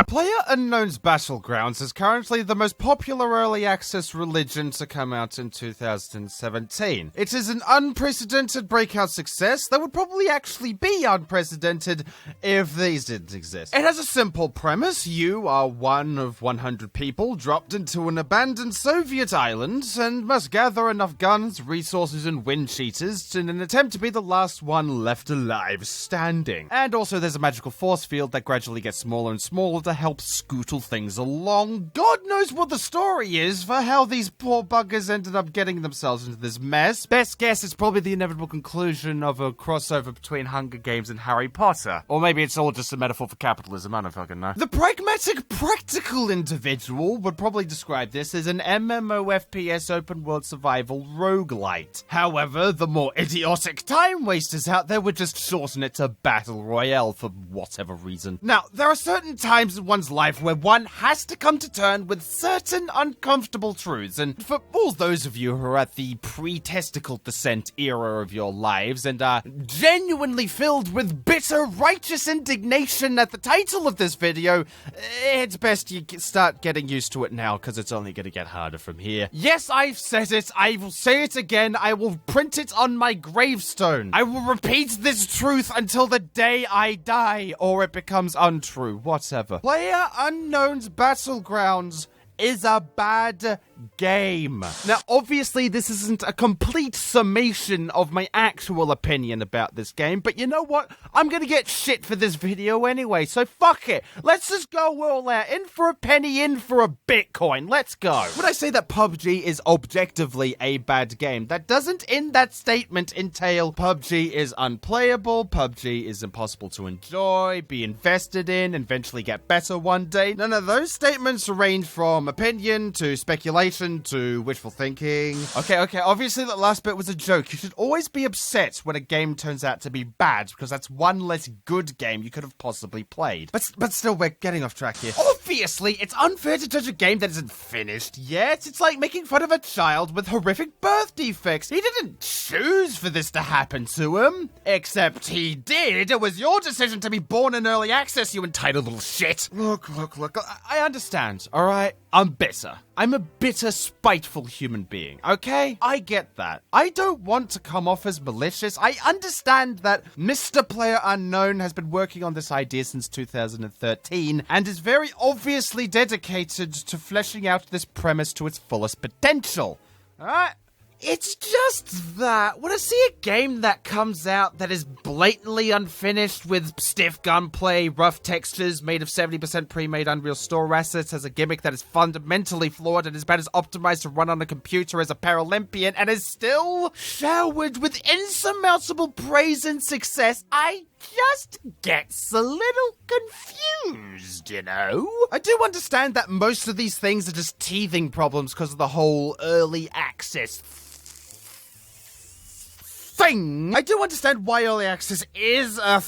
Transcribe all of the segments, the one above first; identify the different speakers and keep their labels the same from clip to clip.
Speaker 1: Playerunknown'S Battlegrounds is currently the most popular early access religion to come out in 2017. It is an unprecedented breakout success that would probably actually be unprecedented if these didn't exist. It has a simple premise. You are one of 100 people dropped into an abandoned Soviet island and must gather enough guns, resources, and wind cheaters in an attempt to be the last one left alive standing. And also there's a magical force field that gradually gets smaller and smaller to help scootle things along. God knows what the story is for how these poor buggers ended up getting themselves into this mess. Best guess it's probably the inevitable conclusion of a crossover between Hunger Games and Harry Potter. Or maybe it's all just a metaphor for capitalism, I don't fucking know. The pragmatic, practical individual would probably describe this as an MMO FPS open world survival roguelite. However, the more idiotic time wasters out there would just shorten it to Battle Royale for whatever reason. Now, there are certain times in one's life where one has to come to terms with certain uncomfortable truths, and for all those of you who are at the pre-testicle descent era of your lives and are genuinely filled with bitter, righteous indignation at the title of this video, it's best you start getting used to it now, because it's only going to get harder from here. Yes, I've said it, I will say it again, I will print it on my gravestone. I will repeat this truth until the day I die, or it becomes untrue, whatever. Playerunknown'S Battlegrounds is a bad game. Now, obviously, this isn't a complete summation of my actual opinion about this game, but you know what? I'm gonna get shit for this video anyway, so fuck it. Let's just go all out. In for a penny, in for a Bitcoin. Let's go. Would I say that PUBG is objectively a bad game? That doesn't, in that statement, entail PUBG is unplayable, PUBG is impossible to enjoy, be invested in, and eventually get better one day. None of those statements range from opinion to speculation to wishful thinking. Okay, obviously that last bit was a joke. You should always be upset when a game turns out to be bad, because that's one less good game you could have possibly played. But still, we're getting off track here. Obviously, it's unfair to judge a game that isn't finished yet. It's like making fun of a child with horrific birth defects. He didn't choose for this to happen to him. Except he did. It was your decision to be born in early access, you entitled little shit. Look. I understand, alright? I'm bitter. I'm a bitter, spiteful human being, okay? I get that. I don't want to come off as malicious. I understand that Mr. Playerunknown has been working on this idea since 2013 and is very obviously dedicated to fleshing out this premise to its fullest potential. Alright? It's just that when I see a game that comes out that is blatantly unfinished with stiff gunplay, rough textures, made of 70% pre-made Unreal Store assets, has a gimmick that is fundamentally flawed and is about as optimized to run on a computer as a Paralympian, and is still showered with insurmountable praise and success, I just gets a little confused, you know? I do understand that most of these things are just teething problems because of the whole early access thing. I do understand why early access is a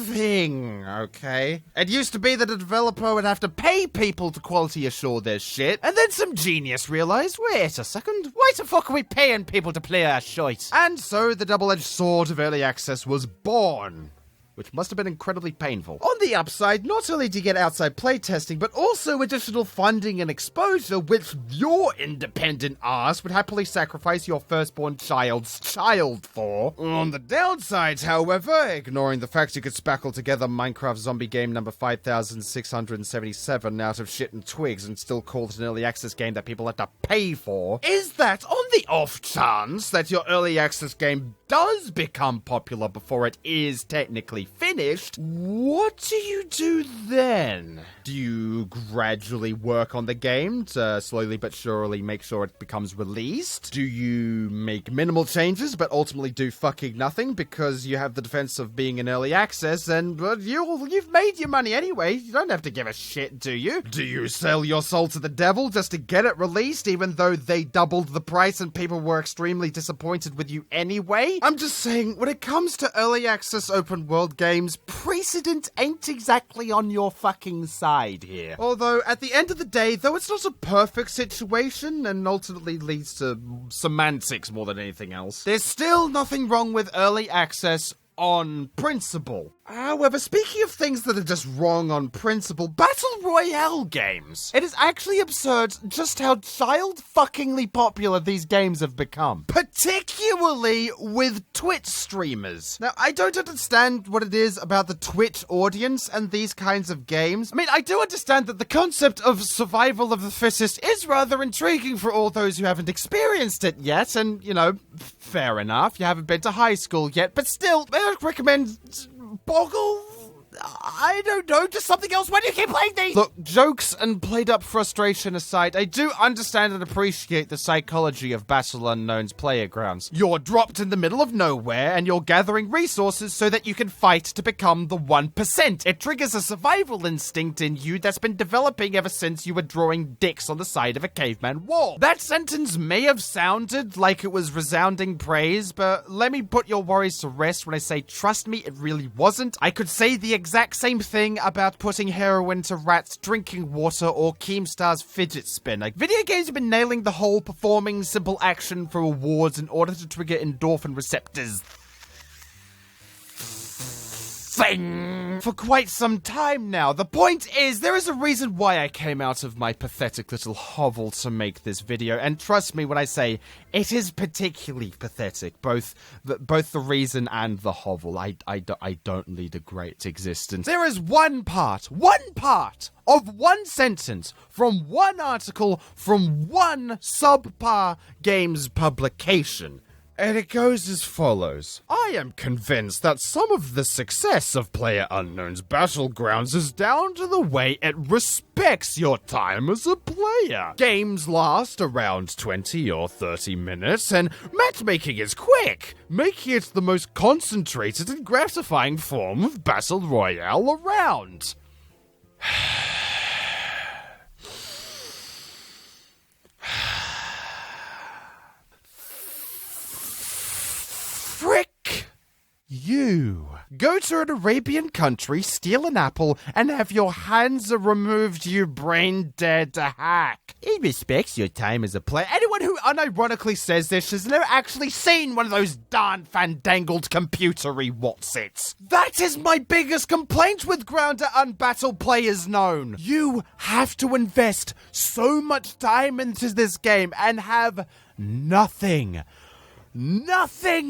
Speaker 1: thing, okay? It used to be that a developer would have to pay people to quality assure their shit, and then some genius realized, wait a second, why the fuck are we paying people to play our shit? And so the double-edged sword of early access was born, which must have been incredibly painful. On the upside, not only do you get outside playtesting, but also additional funding and exposure, which your independent ass would happily sacrifice your firstborn child's child for. On the downside, however, ignoring the fact you could spackle together Minecraft zombie game number 5677 out of shit and twigs and still call it an early access game that people have to pay for, is that on the off chance that your early access game does become popular before it is technically finished, what do you do then? Do you gradually work on the game to slowly but surely make sure it becomes released? Do you make minimal changes but ultimately do fucking nothing because you have the defense of being in early access and you've made your money anyway? You don't have to give a shit, do you? Do you sell your soul to the devil just to get it released even though they doubled the price and people were extremely disappointed with you anyway? I'm just saying, when it comes to early access open world games, precedent ain't exactly on your fucking side here. Although, at the end of the day, though it's not a perfect situation and ultimately leads to semantics more than anything else, there's still nothing wrong with early access on principle. However, speaking of things that are just wrong on principle, Battle Royale games. It is actually absurd just how child-fuckingly popular these games have become. Particularly with Twitch streamers. Now, I don't understand what it is about the Twitch audience and these kinds of games. I mean, I do understand that the concept of survival of the fittest is rather intriguing for all those who haven't experienced it yet, and, you know, fair enough, you haven't been to high school yet, but still, I would recommend Boggle? I don't know, just something else. Why do you keep playing these? Look, jokes and played-up frustration aside, I do understand and appreciate the psychology of Battlerunknown'S Battlegrounds. You're dropped in the middle of nowhere, and you're gathering resources so that you can fight to become the 1%. It triggers a survival instinct in you that's been developing ever since you were drawing dicks on the side of a caveman wall. That sentence may have sounded like it was resounding praise, but let me put your worries to rest when I say, trust me, it really wasn't. I could say the exact same thing about putting heroin to rats drinking water or Keemstar's fidget spinner. Video games have been nailing the whole performing simple action for rewards in order to trigger endorphin receptors thing for quite some time now. The point is, there is a reason why I came out of my pathetic little hovel to make this video, and trust me when I say it is particularly pathetic, both the reason and the hovel. I don't lead a great existence. There is one part of one sentence from one article from one subpar games publication. And it goes as follows. I am convinced that some of the success of Playerunknown'S Battlegrounds is down to the way it respects your time as a player. Games last around 20 or 30 minutes, and matchmaking is quick, making it the most concentrated and gratifying form of Battle Royale around. Frick you. Go to an Arabian country, steal an apple, and have your hands removed, you brain-dead hack. He respects your time as a player. Anyone who unironically says this has never actually seen one of those darn fandangled computery whatsits. That is my biggest complaint with Grounder Unbattled Players Known. You have to invest so much time into this game and have nothing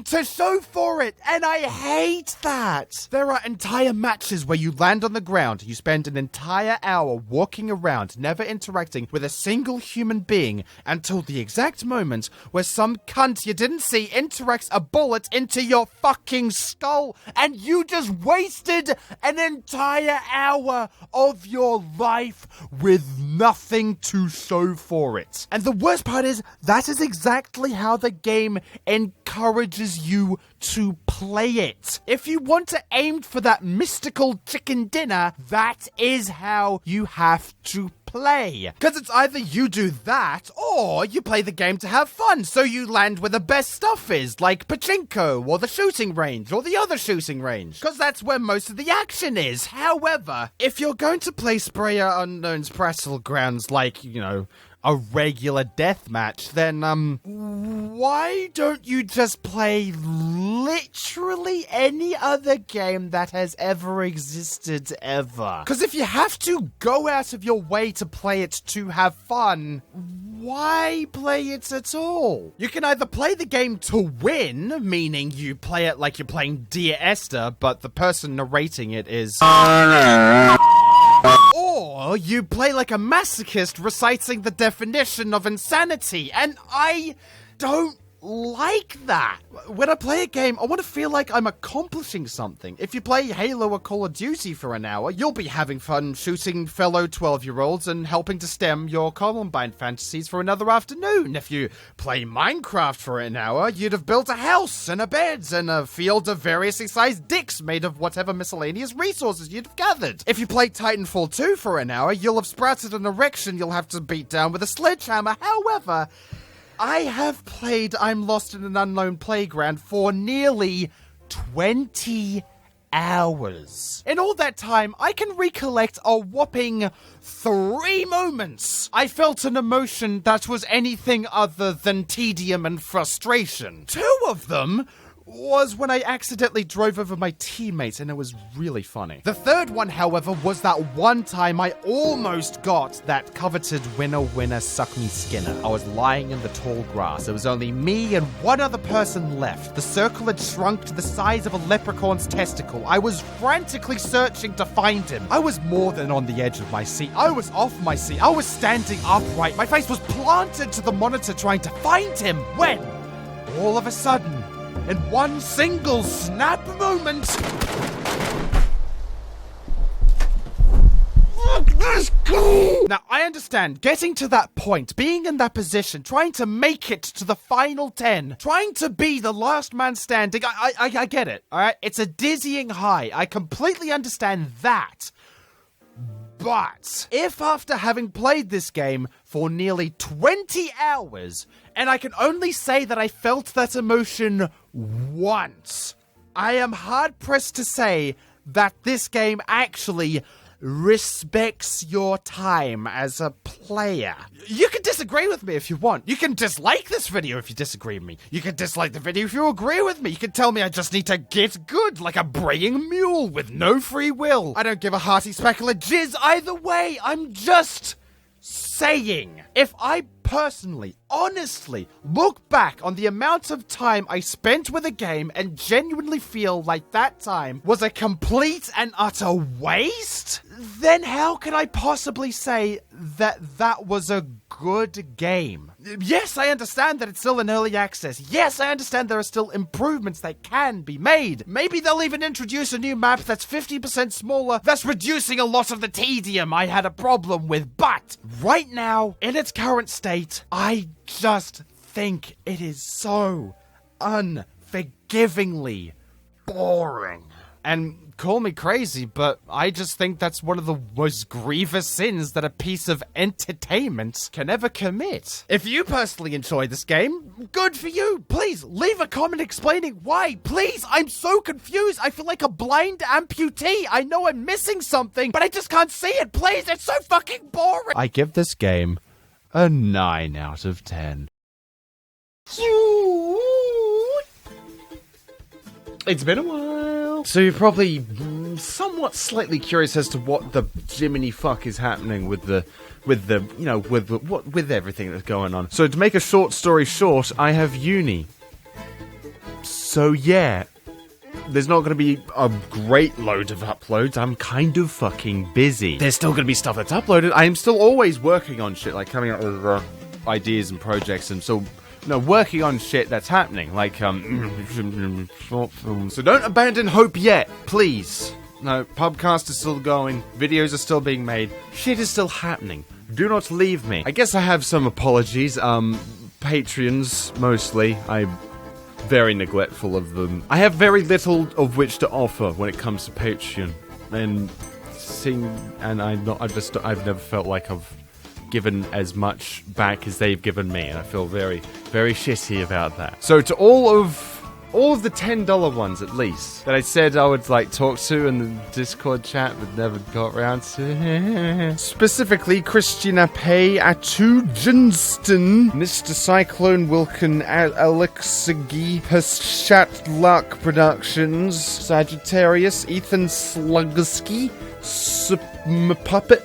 Speaker 1: to show for it, and I hate that. There are entire matches where you land on the ground, you spend an entire hour walking around, never interacting with a single human being until the exact moment where some cunt you didn't see interacts a bullet into your fucking skull, and you just wasted an entire hour of your life with nothing to show for it. And the worst part is, that is exactly how the game encourages you to play it. If you want to aim for that mystical chicken dinner, that is how you have to play. Because it's either you do that, or you play the game to have fun, so you land where the best stuff is, like pachinko, or the shooting range, or the other shooting range. Because that's where most of the action is. However, if you're going to play Playerunknown'S Battlegrounds like, you know, a regular deathmatch, then, why don't you just play literally any other game that has ever existed ever? Because if you have to go out of your way to play it to have fun, why play it at all? You can either play the game to win, meaning you play it like you're playing Dear Esther, but the person narrating it is... Or you play like a masochist reciting the definition of insanity, and I don't like that. When I play a game, I want to feel like I'm accomplishing something. If you play Halo or Call of Duty for an hour, you'll be having fun shooting fellow 12-year-olds and helping to stem your Columbine fantasies for another afternoon. If you play Minecraft for an hour, you'd have built a house and a bed and a field of variously sized dicks made of whatever miscellaneous resources you'd have gathered. If you play Titanfall 2 for an hour, you'll have sprouted an erection you'll have to beat down with a sledgehammer. However, I have played I'm Lost in an Unknown Playground for nearly 20 hours. In all that time, I can recollect a whopping 3 moments I felt an emotion that was anything other than tedium and frustration. 2 of them was when I accidentally drove over my teammates, and it was really funny. The third one, however, was that one time I almost got that coveted winner winner suck me Skinner. I was lying in the tall grass. There was only me and one other person left. The circle had shrunk to the size of a leprechaun's testicle. I was frantically searching to find him. I was more than on the edge of my seat. I was off my seat. I was standing upright. My face was planted to the monitor trying to find him when, all of a sudden, in one single snap moment, now, I understand getting to that point, being in that position, trying to make it to the final 10, trying to be the last man standing. I get it, all right? It's a dizzying high. I completely understand that. But if after having played this game for nearly 20 hours, and I can only say that I felt that emotion once, I am hard-pressed to say that this game actually respects your time as a player. You can disagree with me if you want. You can dislike this video if you disagree with me. You can dislike the video if you agree with me. You can tell me I just need to get good like a braying mule with no free will. I don't give a hearty speckle of jizz either way. I'm just saying, if I personally, honestly, look back on the amount of time I spent with a game and genuinely feel like that time was a complete and utter waste, then how can I possibly say that that was a good game? Yes, I understand that it's still in early access. Yes, I understand there are still improvements that can be made. Maybe they'll even introduce a new map that's 50% smaller, thus reducing a lot of the tedium I had a problem with. But right now, in its current state, I just think it is so unforgivingly boring. And call me crazy, but I just think that's one of the most grievous sins that a piece of entertainment can ever commit. If you personally enjoy this game, good for you. Please leave a comment explaining why. Please, I'm so confused. I feel like a blind amputee. I know I'm missing something, but I just can't see it. Please, it's so fucking boring. I give this game a 9 out of 10. It's been a while. So you're probably somewhat slightly curious as to what the Jiminy fuck is happening with everything that's going on. So to make a short story short, I have uni. So yeah, there's not going to be a great load of uploads. I'm kind of fucking busy. There's still going to be stuff that's uploaded. I am still always working on shit, like coming up with ideas and projects, and so working on shit that's happening, like short films. So don't abandon hope yet, please. No, podcast is still going. Videos are still being made. Shit is still happening. Do not leave me. I guess I have some apologies. Patreons mostly. I'm very neglectful of them. I have very little of which to offer when it comes to Patreon, I've never felt like I've given as much back as they've given me, and I feel very, very shitty about that. So to all of the $10 ones, at least, that I said I would talk to in the Discord chat but never got around to. Specifically, Christina Pay, Atu Johnston, Mr. Cyclone Wilkin, Alexigi, Pashat Productions, Sagittarius, Ethan Slugski, Smuppet,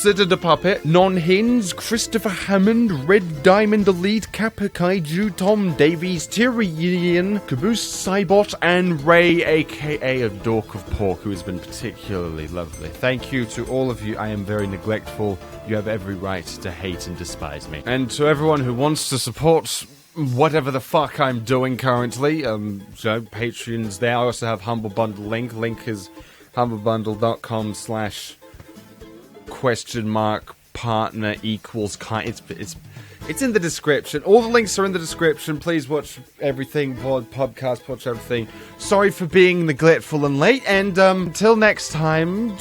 Speaker 1: Sidda the Puppet, Non-Hinge, Christopher Hammond, Red Diamond Elite, Kappa Kaiju, Tom Davies, Tyrion, Caboose Cybot, and Ray, aka a Dork of Pork, who has been particularly lovely. Thank you to all of you. I am very neglectful. You have every right to hate and despise me. And to everyone who wants to support whatever the fuck I'm doing currently, Patreons there. I also have Humble Bundle link. Link is humblebundle.com/?partner equals it's in the description. All the links are in the description. Please watch everything, podcast, watch everything. Sorry for being neglectful and late, and until next time,